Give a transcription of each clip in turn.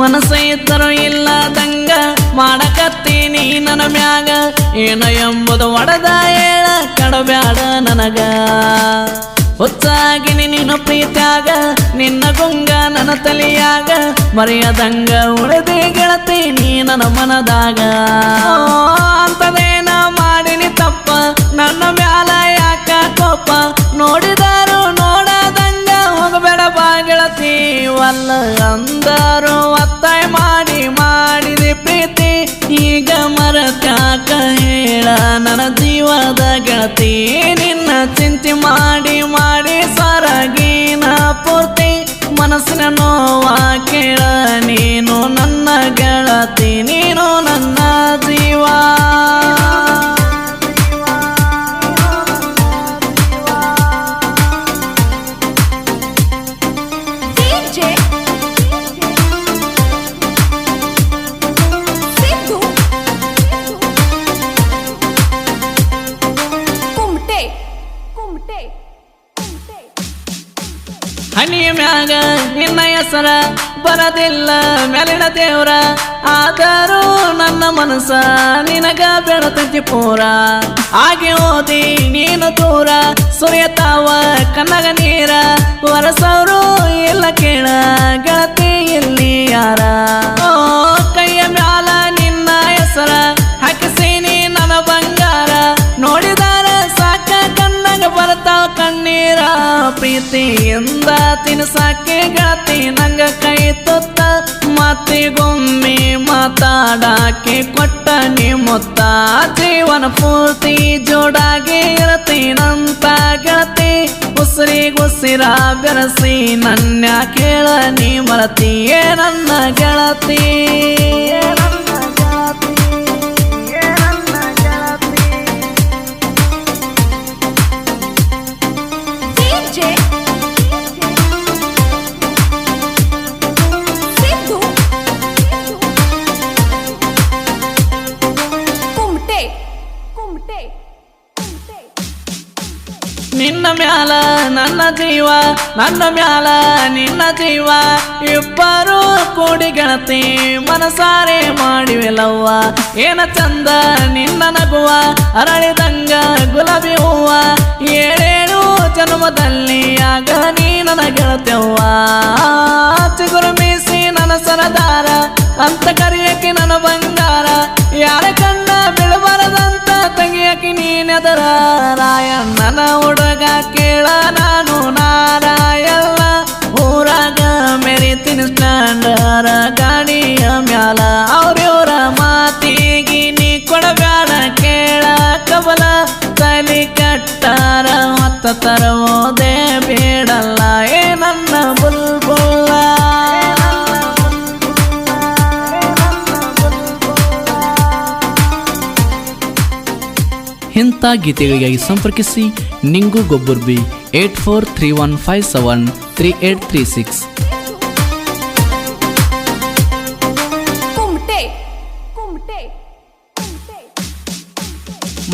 ಮನಸ್ಸ ಇದ್ದರೂ ಇಲ್ಲದಂಗ ಮಾಡಕತ್ತೀನಿ ನನ್ನ ಮ್ಯಾಗ ಏನು ಎಂಬುದು ಒಡದ ಹೇಳ ಕಡಬ್ಯಾಡ ನನಗ ಹುಚ್ಚಾಗಿನಿ ನೀನು ಪ್ರೀತ್ಯಾಗ ನಿನ್ನ ಗುಂಗ ನನ್ನ ತಲೆಯಾಗ ಮರೆಯದಂಗ ಉಳಿದಿ ಗೆಳತಿ ನೀ ನನ್ನ ಮನದಾಗ ಅಂತದೇನ ಮಾಡಿನಿ ತಪ್ಪ ನನ್ನ ಮ್ಯಾಲ ಯಾಕ ಕೋಪ ನೋಡಿದಾರು ನೋಡದಂಗ ಹೋಗಬೇಡ ಬಾ ಗೆಳತಿ ವಲ್ಲ ಅಂದರು ಒತ್ತಾಯ ಮಾಡಿದೆ ಪ್ರೀತಿ ಈಗ ಮರತ್ಯಾಕ ಹೇಳ ನನ್ನ ಜೀವದ ಗೆಳತಿ ನಿನ್ನ ಚಿಂತೆ ಮಾಡಿ ಸರಗಿನ ಪೂರ್ತಿ ಮನಸ್ಸಿನ ನೋವ ಕೇಳ ನೀನು ನನ್ನ ಗೆಳತಿ ನೀನು ನನ್ನ ಜೀವ ಹನಿಯ ಮ್ಯಾಗ ನಿನ್ನ ಹೆಸರ ಬರದಿಲ್ಲ ಮೆಲಿನ ದೇವ್ರ ಆದರೂ ನನ್ನ ಮನಸ್ಸ ನಿನಗ ಬೆಳತೈತಿ ಪೂರ ಹಾಗೆ ಓದಿ ನೀನು ದೂರ ಸುರಿಯತಾವ ಕನ್ನಗ ನೀರ ವರಸವರು ಇಲ್ಲ ಕೇಳ ಗೆಳತಿ ಇಲ್ಲಿ ಯಾರ ಕೈಯ ಮ್ಯಾಲ ನಿನ್ನ ಹೆಸರ ಹಾಕಿಸೀನಿ ನನ್ನ ಬಂಗಾರ ನೋಡಿದಾರ ಸಾಕ ಕಣ್ಣಗ ಬರ್ತಾವ ಕಣ್ಣೀರ ಪ್ರೀತಿಯಿಂದ ತಿನ್ಸಾಕೆ ಗೆಳತಿ ನಂಗ ಕೈ ತುತ್ತ ಮತ್ತಿಗೊಮ್ಮೆ ಮಾತಾಡಾಕೆ ಕೊಟ್ಟ ನೀ ಮೊತ್ತ ಜೀವನ ಪೂರ್ತಿ ಜೋಡಾಗಿ ಇರತೀನಂತ ಗೆಳತಿ ಉಸಿರಿಗುಸಿರ ಬೆರಸಿ ನನ್ನ ಕೇಳ ನೀ ಮರತಿಯೇ ನನ್ನ ಗೆಳತಿ ನಿನ್ನ ಮ್ಯಾಲ ನನ್ನ ಜೀವ ನನ್ನ ಮ್ಯಾಲ ನಿನ್ನ ಜೀವ ಇಬ್ಬರು ಕೂಡಿ ಗೆಳತಿ ಮನಸಾರೆ ಮಾಡಿವೆಲವ್ವ ಏನ ಚಂದ ನಿನ್ನ ನಗುವ ಅರಳಿದಂಗ ಗುಲಾಬಿ ಹೂವ ಏಳೇಳು ಜನ್ಮದಲ್ಲಿ ಆಗ ನೀ ನನ್ನ ಗೆಳತಿಯವ್ವ ಚಿಗುರು ಮೀಸಿ ನನ್ನ ಸರದಾರ ಅಂತ ಕರಿಯಕ್ಕೆ ನನ್ನ ಬಂಗಾರ ಯಾರ ಕಣ್ಣ ಬಿಡಬಾರದಂತ ತೆಗಿಯಕ್ಕೆ ನೀನೆದರ ರಾಯಣ್ಣನ ಹುಡುಗ ಕೇಳ ನಾನು ನಾರಾಯಲ್ಲ ಊರಾಗ ಮೆರಿತೀನಿ ಸ್ಟ್ಯಾಂಡರ ಗಾಡಿಯ ಮ್ಯಾಲ ಅವ್ರಿವ್ರ ಮಾತಿಗೆ ನೀ ಕೊಡಬ್ಯಾಡ ಕೇಳ ಕಬಲ ತಲೆ ಕಟ್ಟಾರ ಮತ್ತ ತರವೋದೆ ಬೇಡಲ್ಲ ಏ ನನ್ನ ಬುಲ್ಬುಲ್ಲ ಇಂಥ ಗೀತೆಗಳಿಗಾಗಿ ಸಂಪರ್ಕಿಸಿ ನಿಂಗು ಗೊಬ್ಬರ್ಬಿ 8431573836.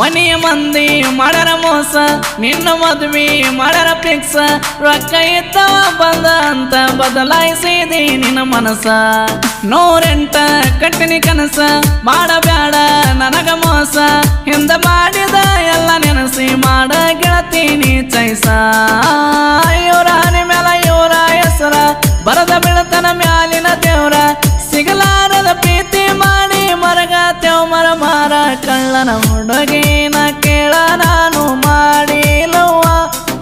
ಮನೆಯ ಮಂದಿ ಮಾಡರ ಮೋಸ ನಿನ್ನ ಮದುವೆ ಮಾಡರ ಫಿಕ್ಸ ರೊಕ್ಕ ಇತ್ತವ ಬಂದ ಅಂತ ಬದಲಾಯಿಸಿದಿ ನಿನ್ನ ಮನಸ 108 ಕಟ್ಟಿನಿ ಕನಸ ಮಾಡಬ್ಯಾಡ ನನಗ ಮೋಸ ಹಿಂದ ಮಾಡಿದ ಎಲ್ಲ ನೆನಸಿ ಮಾಡ ಗೆಳತೀನಿ ಚೈಸ ಇವರ ಹನಿ ಮೇಲ ಇವರ ಹೆಸರ ಬರದ ಬೆಳತನ ಮ್ಯಾಲಿನ ದೇವ್ರ ಸಿಗಲಾರದ ಪ್ರೀತಿ ಮಾಡಿ ಮರಗಾತೆವ್ ಮರ ಮಾರ ಕಳ್ಳನ ಹುಡುಗಿನ ಕೇಳ ನಾನು ಮಾಡಿಲವ್ವ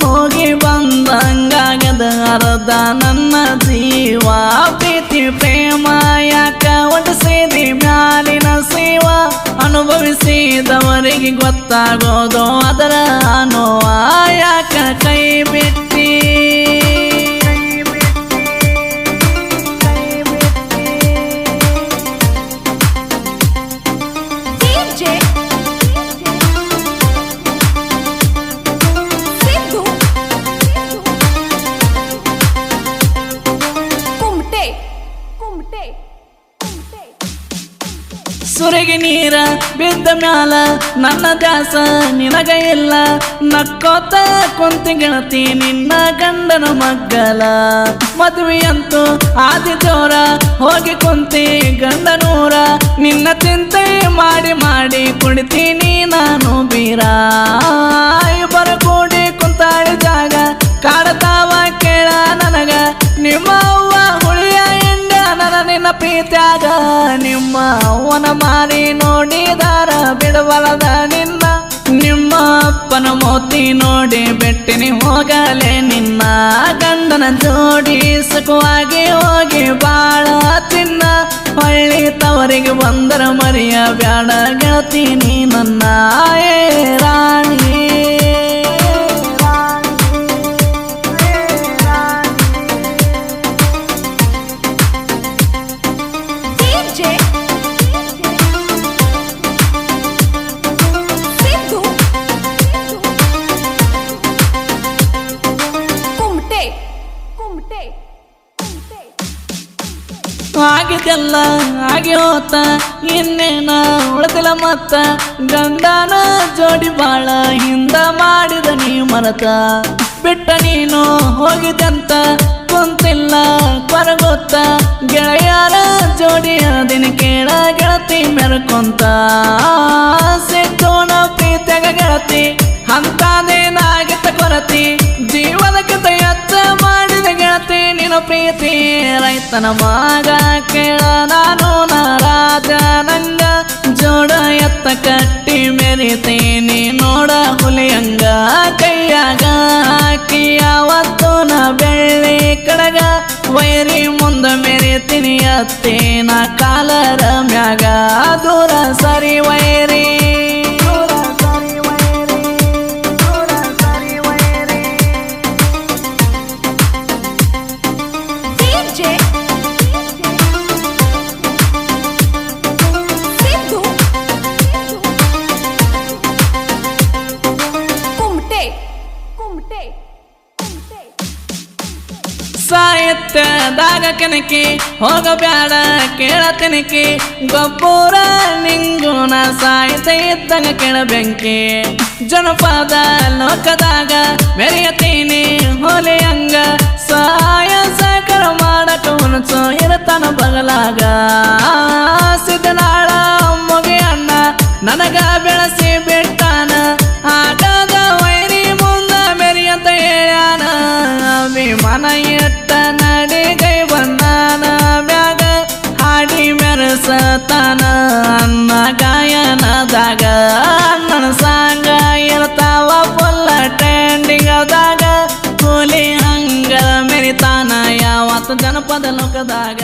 ಹೋಗಿ ಬಂದಂಗಾಗದ ಅರ್ಧ ನನ್ನ ಜೀವ ಪ್ರೀತಿ ಪ್ರೇಮ ಯಾಕ ಒಡಿಸಿದಿ ಮ್ಯಾಲಿನ ಸೇವ ಅನುಭವಿಸಿದವರಿಗೆ ಗೊತ್ತಾಗೋದು ಅದರ ನೋವ ಯಾಕ ಕೈ ಬಿಟ್ಟಿ ಸುರಿಗೆ ನೀರ ಬಿದ್ದ ಮ್ಯಾಲ ನನ್ನ ದ್ಯಾಸ ನಿನಗ ಇಲ್ಲ ನಕ್ಕೋತ ಕುಂತಿ ಗೆಳತಿ ನಿನ್ನ ಗಂಡನ ಮಗ್ಗಲ ಮದುವೆಯಂತೂ ಆದಿ ಜೋರ ಹೋಗಿ ಹೋಗಿ ಕುಂತಿ ಗಂಡನೂರ ನಿನ್ನ ಚಿಂತೆ ಮಾಡಿ ಮಾಡಿ ಕುಡಿತೀನಿ ನಾನು ಬೀರ ಇಬ್ಬರು ಕೂಡಿ ಕುಂತಾಳಿ ಜಾಗ ಕಾಡತಾವ ಕೇಳ ನನಗ ನಿಮ್ಮ ಅವ್ವ ಹುಳಿಯ ಎಂಡ ನನ್ನ ನಿನ್ನ ಪ್ರೀತ್ಯಾಗ ನಿಮ್ಮ ಅವನ ಮಾರಿ ನೋಡಿದಾರ ಬಿಡಬಲದ ನಿನ್ನ ನಿಮ್ಮ ಅಪ್ಪನ ಮೋತಿ ನೋಡಿ ಬೆಟ್ಟಿನಿ ಹೋಗಲೇ ನಿನ್ನ ಗಂಡನ ಜೋಡಿ ಸುಖವಾಗಿ ಹೋಗಿ ಬಾಳ ತಿನ್ನ ಹೊಳ್ಳಿ ತವರಿಗೆ ಬಂದರ ಮರಿಯ ಬ್ಯಾಡ ಗೆಳತೀನಿ ನನ್ನ ಏ ರಾಣಿ ಆಗಿದೆಲ್ಲ ಆಗಿ ಹೋತ ಇನ್ನೇನ ಉಳಿದಿಲ್ಲ ಮತ್ತ ಗಂಡನ ಜೋಡಿ ಬಾಳ ಹಿಂದ ಮಾಡಿದ ನೀ ಮರತ ಬಿಟ್ಟ ನೀನು ಹೋಗಿದಂತ ಕುಂತಿಲ್ಲ ಕೊರಗೊತ್ತ ಗೆಳೆಯರ ಜೋಡಿ ದಿನ ಕೇಳ ಗೆಳತಿ ಮೆರಕೊಂತ ಸಿಟ್ಟೋನ ಪ್ರೀತಿಯಾಗ ಗೆಳತಿ ಅಂತದೇನಾಗಿತ್ತ ಕೊರತಿ ಜೀವನಕ್ಕಿಂತ ಎತ್ತ ಮಾಡಿದ ಗೆಳತಿ ನಿನ್ನ ಪ್ರೀತಿ ರೈತನ ಮಗ ಕೇಳ ನಾನು ರಾಜ ನಂಗ ಜೋಡ ಎತ್ತ ಕಟ್ಟಿ ಮೆರಿತೀನಿ ನೋಡ ಹುಲಿಯಂಗ ಕೈಯಾಗ ಹಾಕಿ ಯಾವತ್ತು ನಾ ಬೆಳ್ಳಿ ಕಡಗ ವೈರಿ ಮುಂದ ಮೆರಿತೀನಿ ಅತ್ತೇನ ಕಾಲರ ಮ್ಯಾಗ ದೂರ ಸರಿ ವೈರಿ ಸಾಹಿತ್ಯದಾಗ ಕೆನಕಿ ಹೋಗಬ್ಯಾಡ ಕೇಳ ತೆನಕಿ ಗೊಬ್ಬರ ನಿಂಗುನ ಸಾಹಿತ್ಯ ಇದ್ದಂಗ ಕೇಳಬೆಂಕಿ ಜನಪದ ಲೋಕದಾಗ ಮೆರೆಯತೀನಿ ಹೋಲಿಯಂಗ ಸಹಾಯ ಸಹಕಾರ ಮಾಡಕ ಹುಣಸು ಇರತನ ಬಗಲಾಗ ಸಿದ್ದನಾಳ ಮುಗಿ ಅಣ್ಣ ನನಗ ಬೆಳೆಸಿ ಬಿಟ್ಟಾನ ಆಟದ ವೈರಿ ಮುಂದ ಮೆರಿಯಂತ ಹೇಳ್ಯಾನ ಅಭಿಮಾನ ಎಟ್ಟ ನಡಿಗೈ ಬಂದಾನ ಮ್ಯಾಗ ಹಾಡಿ ಮೆರೆಸತಾನ ಅನ್ನ ಗಾಯನದಾಗ ಅಣ್ಣನ ಸಾಂಗ ಇರ್ತಾವ ಫುಲ್ಲ ಟ್ರೆಂಡಿಂಗದಾಗ ಕೂಲಿ ಹಂಗ ಮೆರಿತಾನ ಯಾವತ್ತು ಜನಪದ ಲೋಕದಾಗ